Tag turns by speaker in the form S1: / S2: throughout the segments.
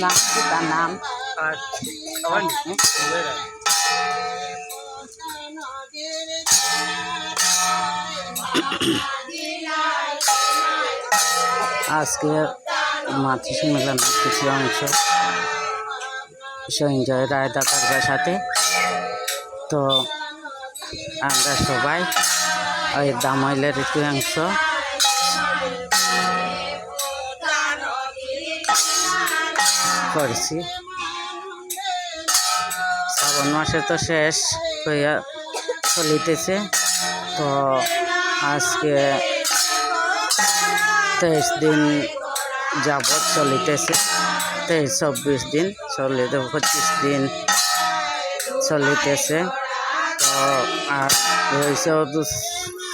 S1: নাম কি তার নাম আজকে মাতৃ সম্মেলনের কিছু অংশ সঞ্জয় রায় দাতার সাথে। তো আমরা সবাই ওই দামাইলের একটু অংশ করছি। শ্রাবণ মাসে তো শেষ হইয়া চলিতেছে। তো আজকে 23 দিন যাবৎ চলিতেছে, 23-24 দিন চলিতে 25 দিন চলিতেছে। তো আর রয়েছে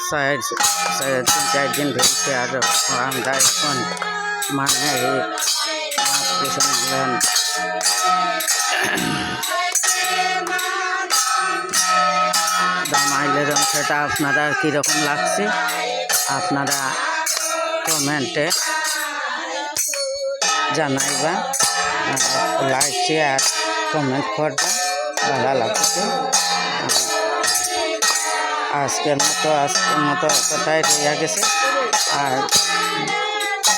S1: 3-4 দিন রয়েছে। আর আমরা এখন মানে সম্মেলন দামাইলের অংশটা আপনারা কীরকম লাগছে আপনারা কমেন্টে জানাইবা, লাইক শেয়ার কমেন্ট করবা। ভালো লাগছে। আজকের মতো কথাই রইয়া গেছে। আর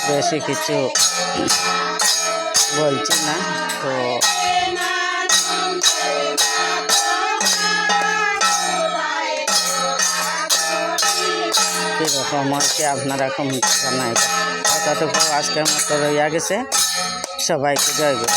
S1: বেশি কিছু বলছি না। তো কীরকম হচ্ছে আপনারা কমেন্ট জানাইবেন। ততটুকু আজকের মতো রইয়া গেছে। সবাইকে জয় গুরু।